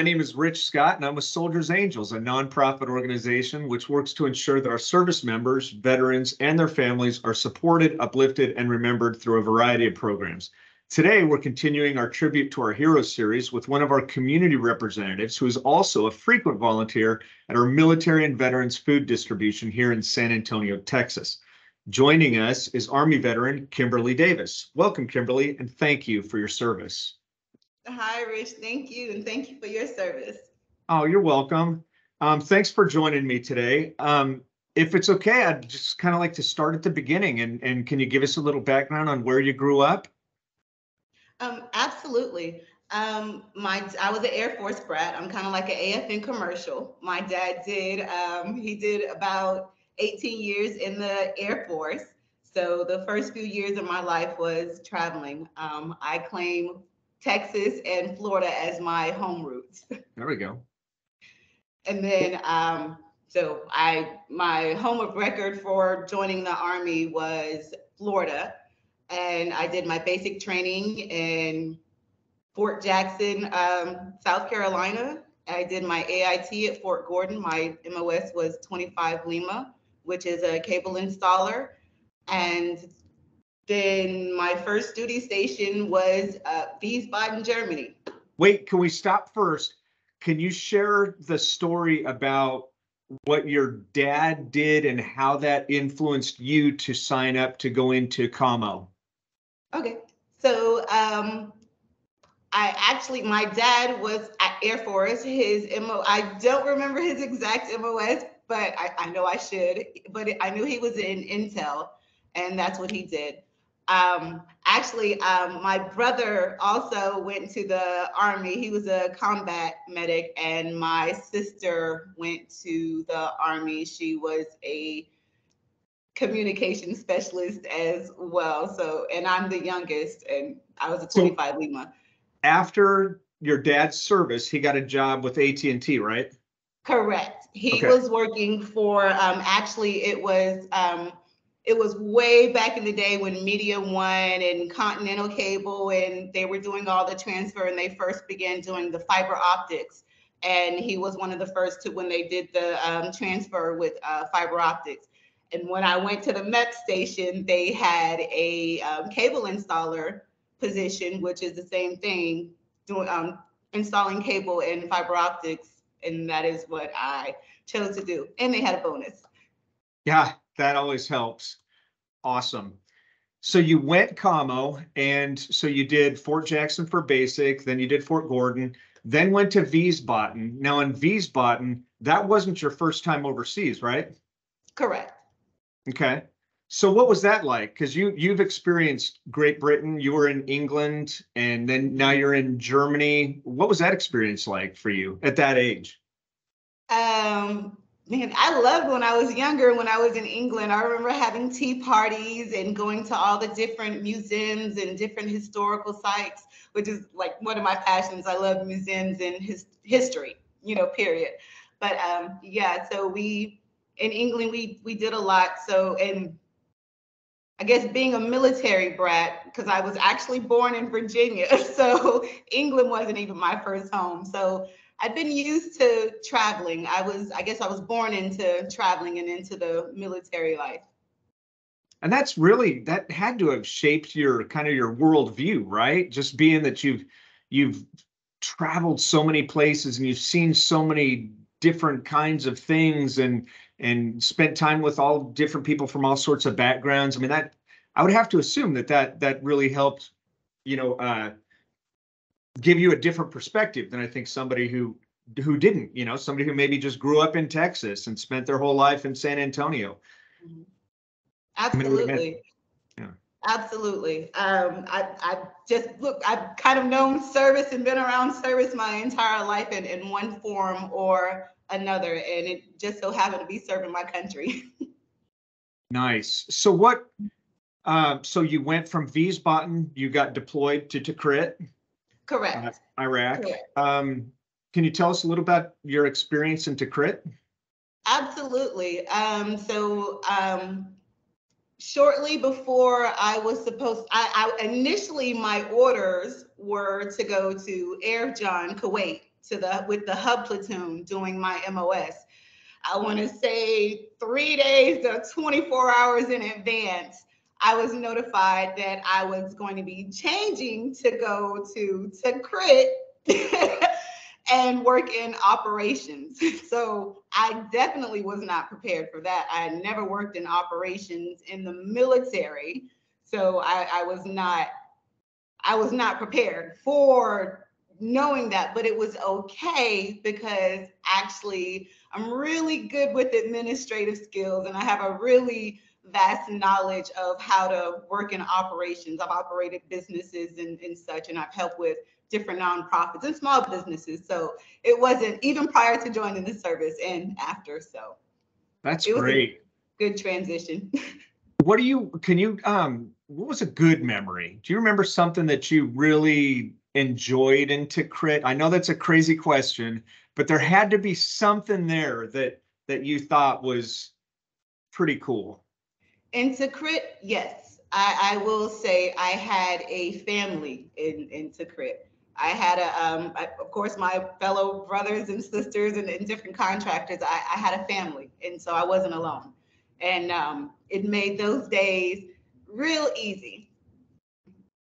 name is Rich Scott, and I'm with Soldiers Angels, a nonprofit organization which works to ensure that our service members, veterans, and their families are supported, uplifted, and remembered through a variety of programs. Today, we're continuing our Tribute to Our Heroes series with one of our community representatives, who is also a frequent volunteer at our military and veterans food distribution here in San Antonio, Texas. Joining us is Army veteran Kimberly Davis. Welcome, Kimberly, and thank you for your service. Hi, Rich. Thank you. And thank you for your service. Oh, you're welcome. Thanks for joining me today. If it's okay, I'd just kind of like to start at the beginning and can you give us a little background on where you grew up? Absolutely. I was an Air Force brat. I'm kind of like an AFN commercial. My dad he did about 18 years in the Air Force. So the first few years of my life was traveling. I claim Texas and Florida as my home roots. There we go. And then, my home of record for joining the Army was Florida. And I did my basic training in Fort Jackson, South Carolina. I did my AIT at Fort Gordon. My MOS was 25 Lima, which is a cable installer. And then my first duty station was Wiesbaden, Germany. Wait, can we stop first? Can you share the story about what your dad did and how that influenced you to sign up to go into COMO? Okay, so my dad was at Air Force. I don't remember his exact MOS, but I know I should. But I knew he was in Intel, and that's what he did. My brother also went to the Army. He was a combat medic, and my sister went to the Army. She was a communication specialist as well. So, and I'm the youngest, and I was a 25 Lima. After your dad's service, he got a job with AT&T, right? Correct. He was working for, it was way back in the day when Media One and Continental Cable, and they were doing all the transfer, and they first began doing the fiber optics. And he was one of the first when they did the transfer with fiber optics. And when I went to the MEP station, they had a cable installer position, which is the same thing, doing installing cable and fiber optics. And that is what I chose to do. And they had a bonus. Yeah, that always helps. Awesome. So you went COMO, and so you did Fort Jackson for basic, then you did Fort Gordon, then went to Wiesbaden. Now in Wiesbaden, that wasn't your first time overseas, right? Correct. Okay. So what was that like? Because you've experienced Great Britain, you were in England, and then now you're in Germany. What was that experience like for you at that age? Man, I loved when I was younger, when I was in England. I remember having tea parties and going to all the different museums and different historical sites, which is like one of my passions. I love museums and history, period. But so in England, we did a lot. So, and I guess being a military brat, because I was actually born in Virginia, so England wasn't even my first home. So I've been used to traveling. I guess I was born into traveling and into the military life. And that had to have shaped your kind of your worldview, right? Just being that you've traveled so many places and you've seen so many different kinds of things and spent time with all different people from all sorts of backgrounds. I mean, that I would have to assume that really helped, give you a different perspective than I think somebody who didn't, somebody who maybe just grew up in Texas and spent their whole life in San Antonio. Absolutely. Yeah. Absolutely. I've kind of known service and been around service my entire life in one form or another, and it just so happened to be serving my country. Nice. So so you went from Wiesbaden, you got deployed to Tikrit? Correct. Iraq. Correct. Can you tell us a little about your experience in Tikrit? Absolutely. Shortly before I was initially my orders were to go to Erjan, Kuwait, with the hub platoon doing my MOS. I want to say 3 days to 24 hours in advance, I was notified that I was going to be changing to go to crit and work in operations. So I definitely was not prepared for that. I had never worked in operations in the military. So I was not prepared for knowing that, but it was okay because actually I'm really good with administrative skills and I have a really vast knowledge of how to work in operations. I've operated businesses and such, and I've helped with different nonprofits and small businesses. So it wasn't even prior to joining the service and after. So That's it was great. a good transition. What was a good memory? Do you remember something that you really enjoyed into crit? I know that's a crazy question, but there had to be something there that you thought was pretty cool. Into crit, yes. I will say I had a family into crit. I had of course, my fellow brothers and sisters and different contractors. I had a family, and so I wasn't alone, and it made those days real easy.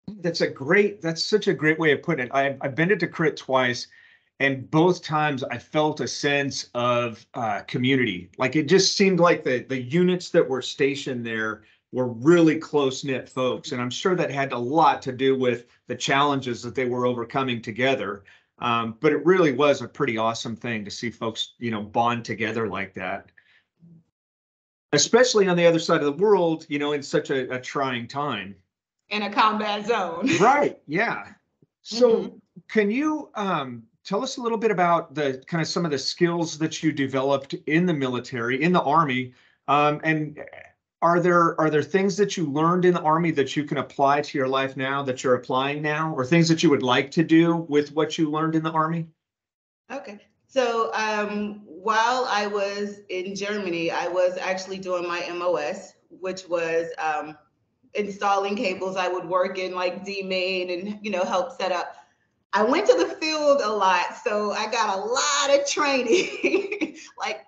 That's such a great way of putting it. I've been to crit twice, and both times I felt a sense of community. Like it just seemed like the units that were stationed there were really close-knit folks. And I'm sure that had a lot to do with the challenges that they were overcoming together. But it really was a pretty awesome thing to see folks, bond together like that. Especially on the other side of the world, in such a trying time. In a combat zone. Right. Yeah. So can you tell us a little bit about the kind of some of the skills that you developed in the military, in the Army? And are there things that you learned in the Army that you can apply to your life now that you're applying now, or things that you would like to do with what you learned in the Army? Okay. So while I was in Germany, I was actually doing my MOS, which was installing cables. I would work in like D-Main and, help set up. I went to the field a lot, so I got a lot of training. Like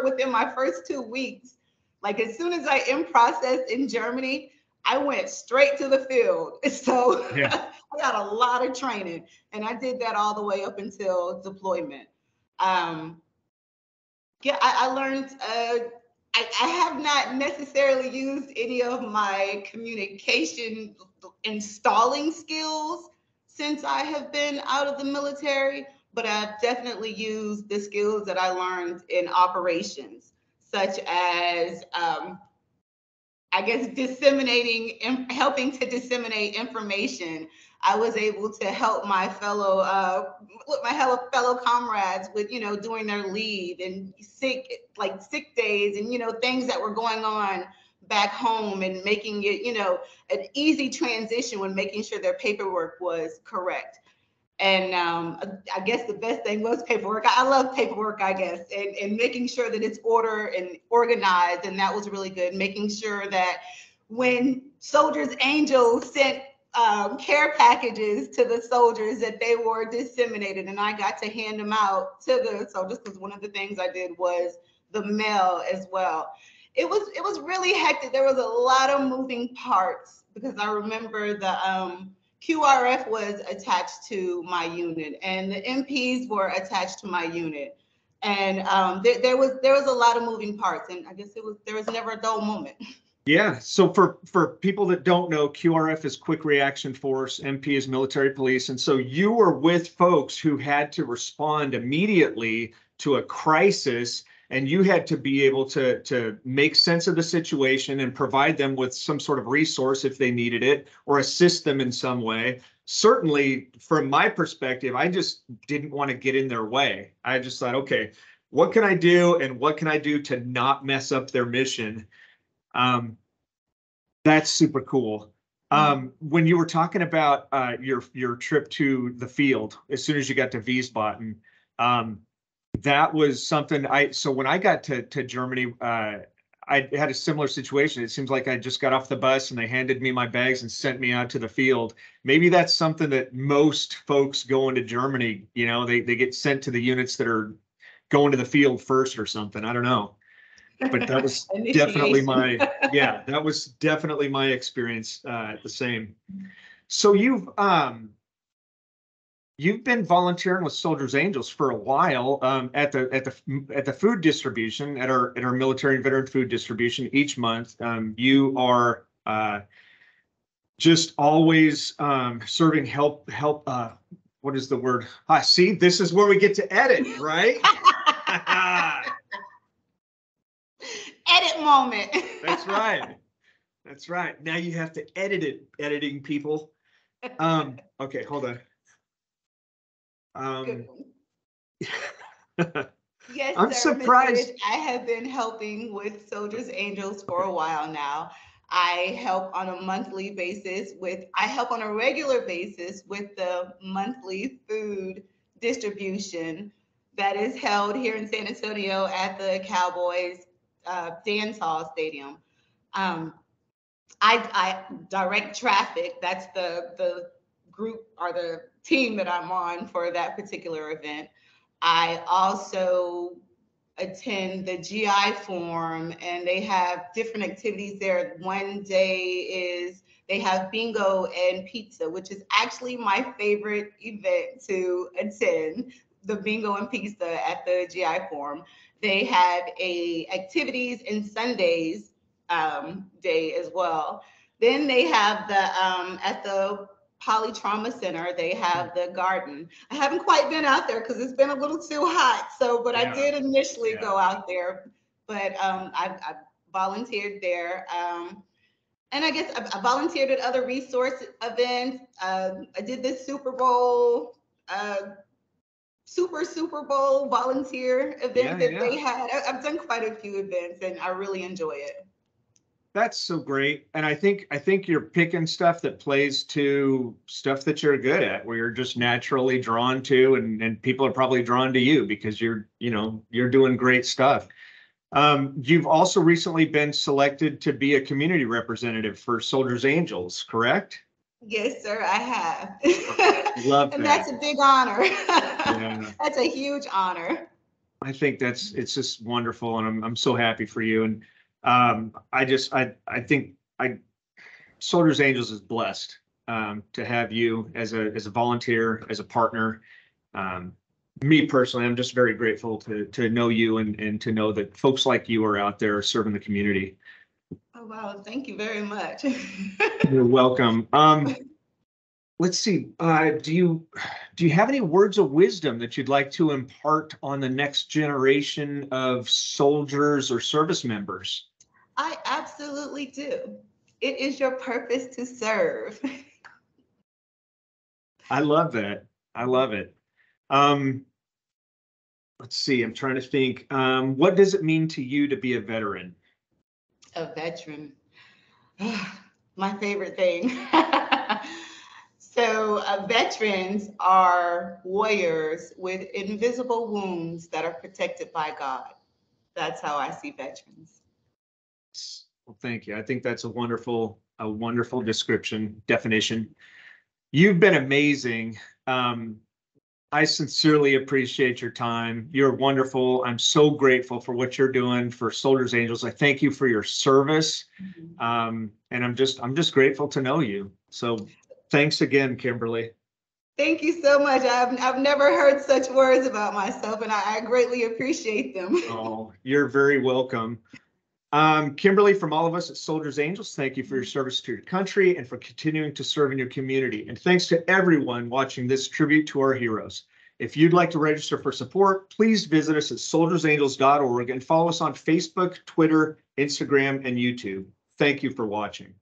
within my first 2 weeks, like as soon as I in process in Germany, I went straight to the field. So Yeah. I got a lot of training, and I did that all the way up until deployment. Yeah, I learned. I have not necessarily used any of my communication installing skills since I have been out of the military, but I've definitely used the skills that I learned in operations, such as I guess helping to disseminate information. I was able to help my fellow comrades with doing their leave and sick days and things that were going on back home, and making it an easy transition when making sure their paperwork was correct. And I guess the best thing was paperwork. I love paperwork, I guess, and making sure that it's order and organized. And that was really good. Making sure that when Soldiers Angels sent care packages to the soldiers, that they were disseminated, and I got to hand them out to the soldiers, because one of the things I did was the mail as well. It was really hectic. There was a lot of moving parts, because I remember the QRF was attached to my unit, and the MPs were attached to my unit, and there was a lot of moving parts, and I guess there was never a dull moment. Yeah. So for people that don't know, QRF is Quick Reaction Force, MP is Military Police, and so you were with folks who had to respond immediately to a crisis, and you had to be able to make sense of the situation and provide them with some sort of resource if they needed it, or assist them in some way. Certainly, from my perspective, I just didn't want to get in their way. I just thought, okay, what can I do, and what can I do to not mess up their mission? That's super cool. When you were talking about your trip to the field, as soon as you got to Wiesbaden, that was something so when I got to Germany, I had a similar situation. It seems like I just got off the bus and they handed me my bags and sent me out to the field. Maybe that's something that most folks going to Germany, you know, they get sent to the units that are going to the field first or something. I don't know. But that was definitely Initiation. that was definitely my experience, the same. So you've been volunteering with Soldiers Angels for a while, at the food distribution, at our military and veteran food distribution each month. You are just always serving help. What is the word? See, this is where we get to edit, right? Edit moment. That's right. That's right. Now you have to edit it, editing people. Okay, hold on. Yes, I'm sir, surprised. Mrs. I have been helping with Soldiers Angels for a while now. I help on a monthly basis I help on a regular basis with the monthly food distribution that is held here in San Antonio at the Cowboys dance hall stadium. Um, I direct traffic. That's the group or the team that I'm on for that particular event. I also attend the GI forum, and they have different activities there. One day is they have bingo and pizza, which is actually my favorite event to attend, the bingo and pizza at the GI forum. They have a activities and Sundays day as well. Then they have the at the Polytrauma Center, they have the garden. I haven't quite been out there because it's been a little too hot. So, but I Yeah, did initially yeah. go out there. But I've volunteered there. And I guess I volunteered at other resource events. I did this Super Bowl, Super Bowl volunteer Yeah, event that yeah. they had. I've done quite a few events, and I really enjoy it. That's so great. And I think you're picking stuff that plays to stuff that you're good at, where you're just naturally drawn to, and people are probably drawn to you because you're doing great stuff. You've also recently been selected to be a community representative for Soldiers Angels, correct? Yes, sir, I have. Love And that. that's a big honor. Yeah. That's a huge honor. I think it's just wonderful, and I'm so happy for you. And I think Soldiers Angels is blessed, to have you as a volunteer, as a partner. Um, Me personally, I'm just very grateful to know you, and to know that folks like you are out there serving the community. Oh, wow. Thank you very much. You're welcome. Let's see. Do you have any words of wisdom that you'd like to impart on the next generation of soldiers or service members? I absolutely do. It is your purpose to serve. I love that. I love it. Um, let's see. I'm trying to think. What does it mean to you to be a veteran? A veteran. My favorite thing. So, veterans are warriors with invisible wounds that are protected by God. That's how I see veterans. Well, thank you. I think that's a wonderful definition. You've been amazing. I sincerely appreciate your time. You're wonderful. I'm so grateful for what you're doing for Soldiers Angels. I thank you for your service. And I'm just grateful to know you. So thanks again, Kimberly. Thank you so much. I've never heard such words about myself, and I greatly appreciate them. Oh, you're very welcome. Kimberly, from all of us at Soldiers Angels, thank you for your service to your country and for continuing to serve in your community. And thanks to everyone watching this tribute to our heroes. If you'd like to register for support, please visit us at soldiersangels.org and follow us on Facebook, Twitter, Instagram, and YouTube. Thank you for watching.